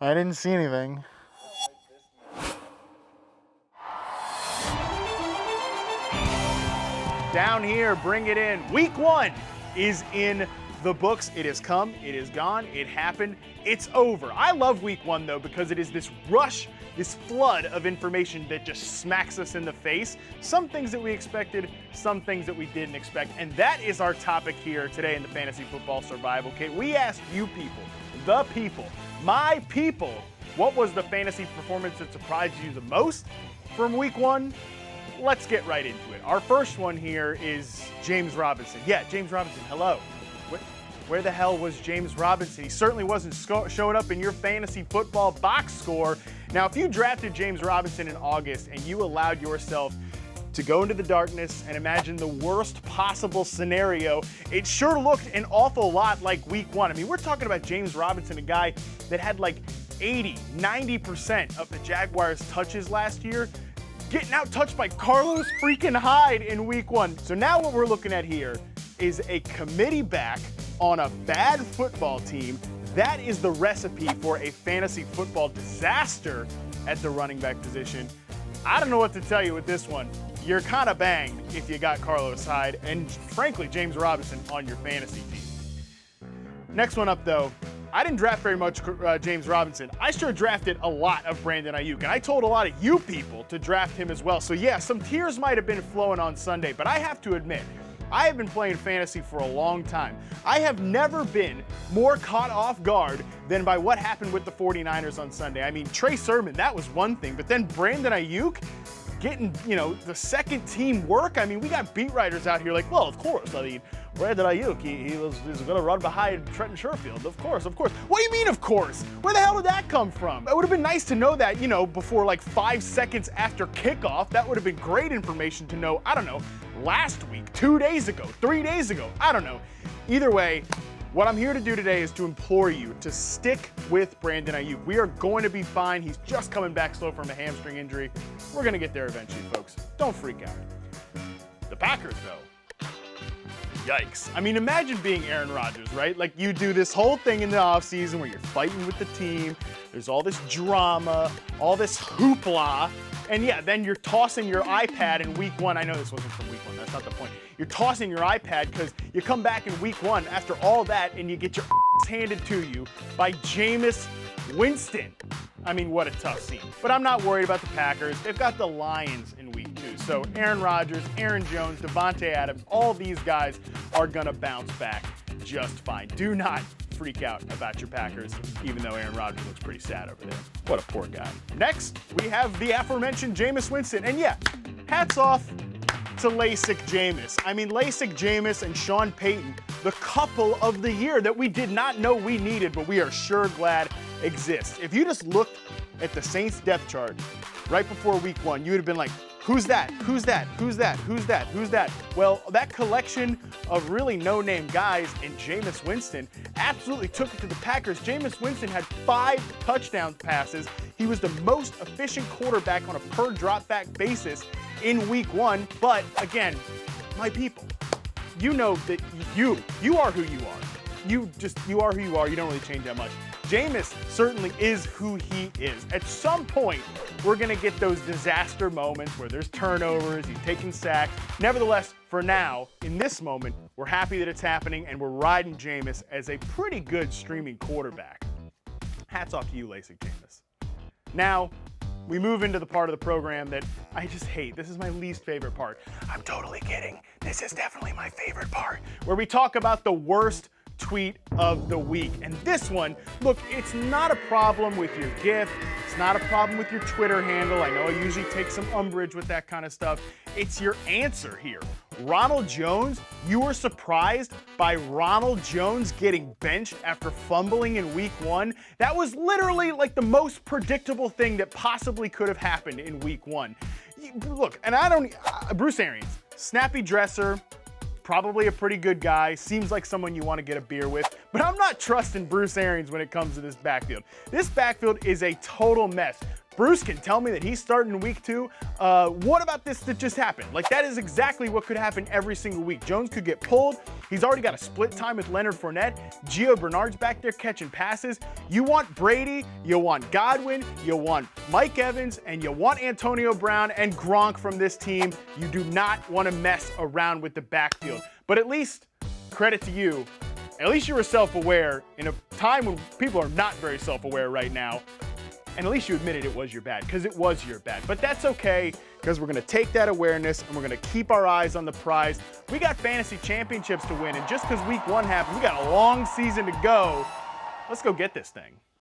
I didn't see anything. Down here, bring it in. Week 1 is in the books. It has come, it is gone, it happened, it's over. I love week 1 though because it is this rush, this flood of information that just smacks us in the face. Some things that we expected, some things that we didn't expect. And that is our topic here today in the Fantasy Football Survival Kit. We asked you people, the people, my people, what was the fantasy performance that surprised you the most from week 1? Let's get right into it. Our first one here is James Robinson. Yeah, James Robinson, hello. Where the hell was James Robinson? He certainly wasn't showing up in your fantasy football box score. Now, if you drafted James Robinson in August and you allowed yourself to go into the darkness and imagine the worst possible scenario, it sure looked an awful lot like week 1. I mean, we're talking about James Robinson, a guy that had like 80, 90% of the Jaguars' touches last year, getting out touched by Carlos freaking Hyde in week 1. So now what we're looking at here is a committee back on a bad football team. That is the recipe for a fantasy football disaster at the running back position. I don't know what to tell you with this one. You're kind of banged if you got Carlos Hyde and, frankly, James Robinson on your fantasy team. Next one up, though. I didn't draft very much James Robinson. I sure drafted a lot of Brandon Ayuk, and I told a lot of you people to draft him as well. So yeah, some tears might have been flowing on Sunday, but I have to admit, I have been playing fantasy for a long time. I have never been more caught off guard than by what happened with the 49ers on Sunday. I mean, Trey Sermon, that was one thing, but then Brandon Ayuk getting, the second team work. I mean, we got beat writers out here like, well, of course. I mean, Brandon Ayuk, he was going to run behind Trenton Sherfield. Of course. What do you mean, of course? Where the hell did that come from? It would have been nice to know that, before like 5 seconds after kickoff. That would have been great information to know, I don't know, last week, 2 days ago, 3 days ago. I don't know. Either way, what I'm here to do today is to implore you to stick with Brandon Ayuk. We are going to be fine. He's just coming back slow from a hamstring injury. We're going to get there eventually, folks. Don't freak out. The Packers, though. Yikes. I mean, imagine being Aaron Rodgers, right? Like, you do this whole thing in the offseason where you're fighting with the team. There's all this drama, all this hoopla. And yeah, then you're tossing your iPad in week 1. I know this wasn't from week 1. That's not the point. You're tossing your iPad because you come back in week 1 after all that and you get your handed to you by Jameis Winston. I mean, what a tough scene. But I'm not worried about the Packers. They've got the Lions in week 2. So Aaron Rodgers, Aaron Jones, Devontae Adams, all these guys are going to bounce back just fine. Do not freak out about your Packers, even though Aaron Rodgers looks pretty sad over there. What a poor guy. Next, we have the aforementioned Jameis Winston. And yeah, hats off to LASIK Jameis. I mean, LASIK Jameis and Sean Payton, the couple of the year that we did not know we needed, but we are sure glad exists. If you just looked at the Saints depth chart right before week 1, you would have been like, who's that? Who's that? Who's that? Who's that? Who's that? Well, that collection of really no-name guys in Jameis Winston absolutely took it to the Packers. Jameis Winston had 5 touchdown passes. He was the most efficient quarterback on a per dropback basis in week 1. But again, my people, you know that you are who you are. You are who you are. You don't really change that much. Jameis certainly is who he is. At some point, we're going to get those disaster moments where there's turnovers, he's taking sacks. Nevertheless, for now, in this moment, we're happy that it's happening, and we're riding Jameis as a pretty good streaming quarterback. Hats off to you, LASIK Jameis. Now, we move into the part of the program that I just hate. This is my least favorite part. I'm totally kidding. This is definitely my favorite part, where we talk about the worst tweet of the week. And this one, look, it's not a problem with your gift. It's not a problem with your Twitter handle. I know I usually take some umbrage with that kind of stuff. It's your answer here. Ronald Jones, you were surprised by Ronald Jones getting benched after fumbling in week 1? That was literally like the most predictable thing that possibly could have happened in week 1. Look, and Bruce Arians, snappy dresser, probably a pretty good guy, seems like someone you want to get a beer with, but I'm not trusting Bruce Arians when it comes to this backfield. This backfield is a total mess. Bruce can tell me that he's starting in week 2. What about this that just happened? Like, that is exactly what could happen every single week. Jones could get pulled. He's already got a split time with Leonard Fournette. Gio Bernard's back there catching passes. You want Brady, you want Godwin, you want Mike Evans, and you want Antonio Brown and Gronk from this team. You do not want to mess around with the backfield. But at least, credit to you, at least you were self-aware in a time when people are not very self-aware right now. And at least you admitted it was your bad, because it was your bad. But that's okay, because we're going to take that awareness and we're going to keep our eyes on the prize. We got fantasy championships to win, and just because week 1 happened, we got a long season to go. Let's go get this thing.